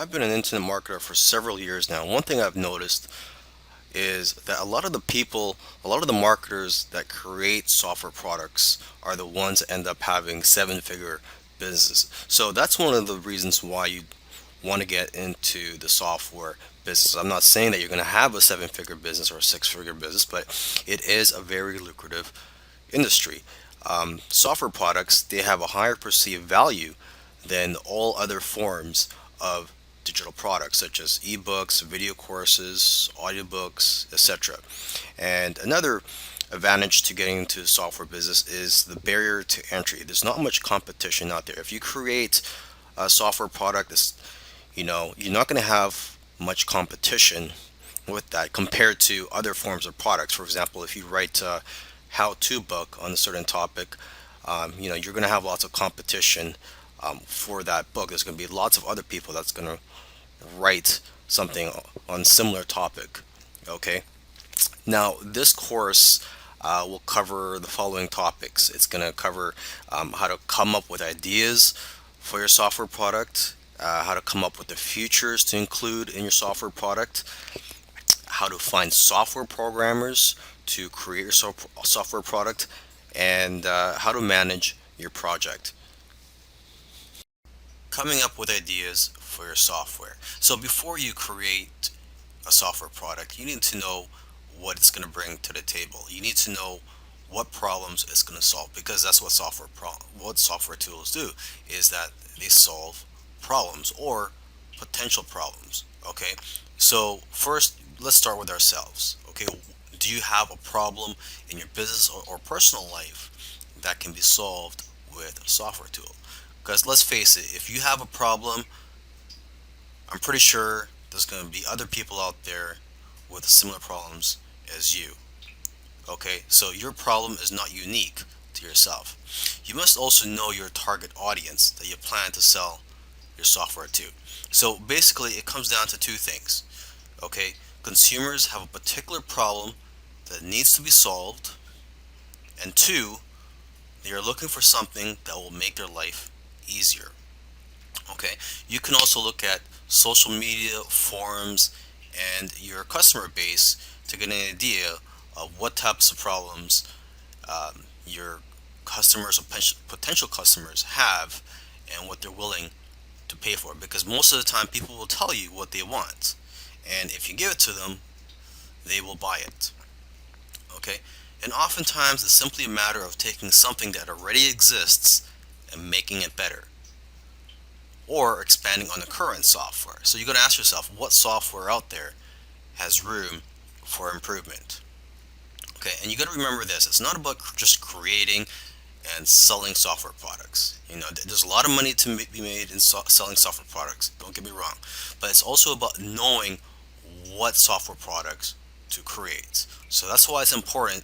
I've been an internet marketer for several years now. One thing I've noticed is that a lot of the marketers that create software products are the ones that end up having seven-figure businesses. So that's one of the reasons why you want to get into the software business. I'm not saying that you're going to have a seven-figure business or a six-figure business, but it is a very lucrative industry. Software products, they have a higher perceived value than all other forms of digital products such as ebooks, video courses, audiobooks, etc. And another advantage to getting into the software business is the barrier to entry. There's not much competition out there. If you create a software product that's, you're not going to have much competition with that compared to other forms of products. For example, if you write a how-to book on a certain topic, you're going to have lots of competition for that book. There's going to be lots of other people that's going to write something on similar topic. Okay. Now, this course will cover the following topics. It's going to cover how to come up with ideas for your software product, how to come up with the features to include in your software product, how to find software programmers to create your software product, and how to manage your project. Coming up with ideas for your software. So before you create a software product, you need to know what it's going to bring to the table. You need to know what problems it's going to solve, because that's what what software tools do, is that they solve problems or potential problems. Okay, so first let's start with ourselves. Okay, do you have a problem in your business or personal life that can be solved with a software tool? Because let's face it, if you have a problem, I'm pretty sure there's going to be other people out there with similar problems as you. Okay, so your problem is not unique to yourself. You must also know your target audience that you plan to sell your software to. So basically, it comes down to two things. Okay, consumers have a particular problem that needs to be solved, and two, they are looking for something that will make their life easier. Okay, you can also look at social media, forums, and your customer base to get an idea of what types of problems your customers or potential customers have and what they're willing to pay for. Because most of the time, people will tell you what they want, and if you give it to them, they will buy it. Okay, and oftentimes it's simply a matter of taking something that already exists and making it better, or expanding on the current software. So you got to ask yourself, what software out there has room for improvement? Okay, and you got to remember this: it's not about just creating and selling software products. There's a lot of money to be made in selling software products. Don't get me wrong, but it's also about knowing what software products to create. So that's why it's important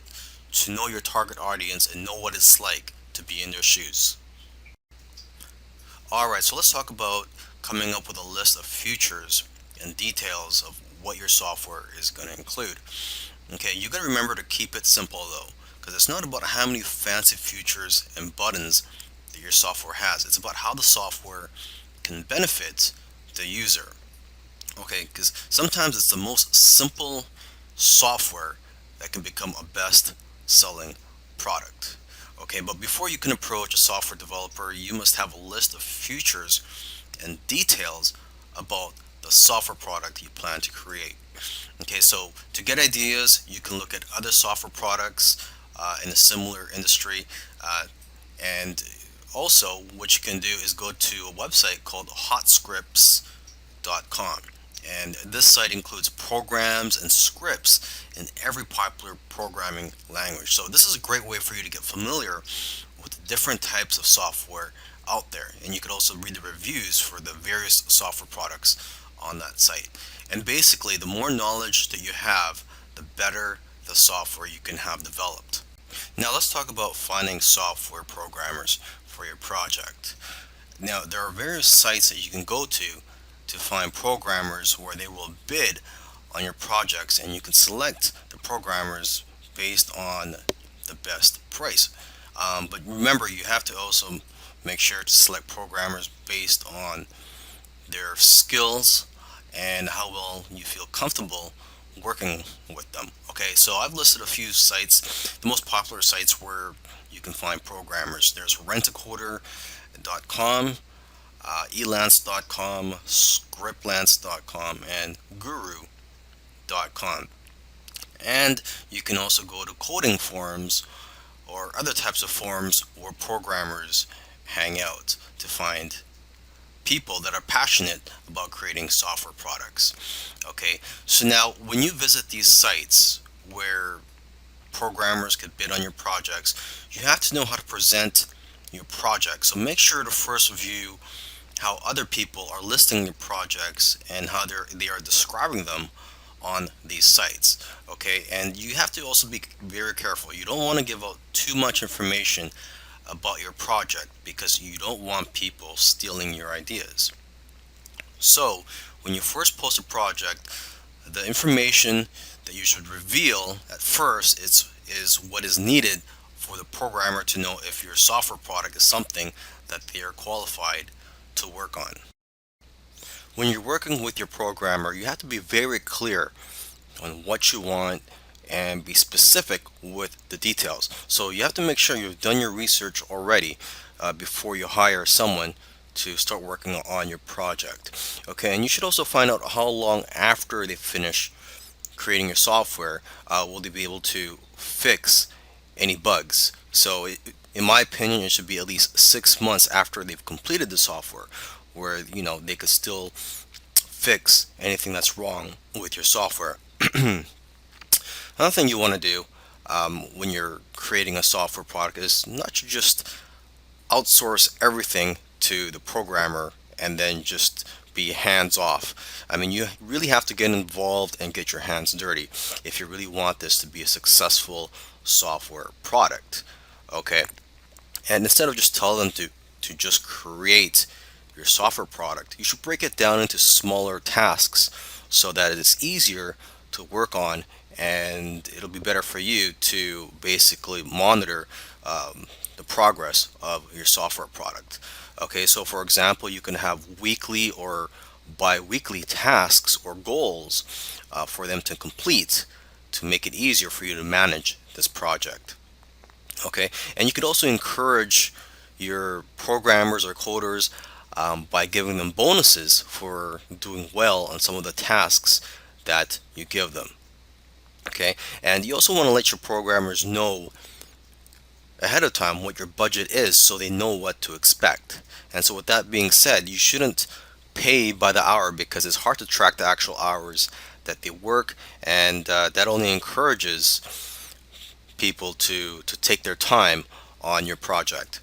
to know your target audience and know what it's like to be in their shoes. Alright, so let's talk about coming up with a list of features and details of what your software is going to include. Okay, you got to remember to keep it simple though, because it's not about how many fancy features and buttons that your software has. It's about how the software can benefit the user. Okay, because sometimes it's the most simple software that can become a best selling product. Okay, but before you can approach a software developer, you must have a list of features and details about the software product you plan to create. Okay, so to get ideas, you can look at other software products in a similar industry, and also what you can do is go to a website called hotscripts.com. And this site includes programs and scripts in every popular programming language. So this is a great way for you to get familiar with the different types of software out there. And you can also read the reviews for the various software products on that site. And basically, the more knowledge that you have, the better the software you can have developed. Now let's talk about finding software programmers for your project. Now there are various sites that you can go to find programmers where they will bid on your projects, and you can select the programmers based on the best price. But remember, you have to also make sure to select programmers based on their skills, and how well you feel comfortable working with them. Okay, so I've listed a few sites, the most popular sites where you can find programmers. There's rentacoder.com, elance.com, scriptlance.com, and guru.com. And you can also go to coding forums or other types of forums where programmers hang out to find people that are passionate about creating software products. Okay, so now when you visit these sites where programmers could bid on your projects, you have to know how to present your project. So make sure to first review how other people are listing your projects and how they are describing them on these sites. Okay, and you have to also be very careful. You don't want to give out too much information about your project because you don't want people stealing your ideas. So when you first post a project, the information that you should reveal at first is what is needed for the programmer to know if your software product is something that they are qualified to work on. When you're working with your programmer, you have to be very clear on what you want and be specific with the details. So you have to make sure you've done your research already before you hire someone to start working on your project. Okay, and you should also find out how long after they finish creating your software will they be able to fix any bugs. So in my opinion, it should be at least 6 months after they've completed the software, where they could still fix anything that's wrong with your software. Another thing you want to do when you're creating a software product is not to just outsource everything to the programmer and then just be hands off. I mean, you really have to get involved and get your hands dirty if you really want this to be a successful software product. Okay, and instead of just telling them to just create your software product, you should break it down into smaller tasks so that it's easier to work on, and it'll be better for you to basically monitor the progress of your software product. Okay, so for example, you can have weekly or bi-weekly tasks or goals for them to complete to make it easier for you to manage this project. Okay, and you could also encourage your programmers or coders by giving them bonuses for doing well on some of the tasks that you give them. Okay, and you also want to let your programmers know ahead of time what your budget is so they know what to expect. And so with that being said, you shouldn't pay by the hour because it's hard to track the actual hours that they work, and that only encourages people to take their time on your project.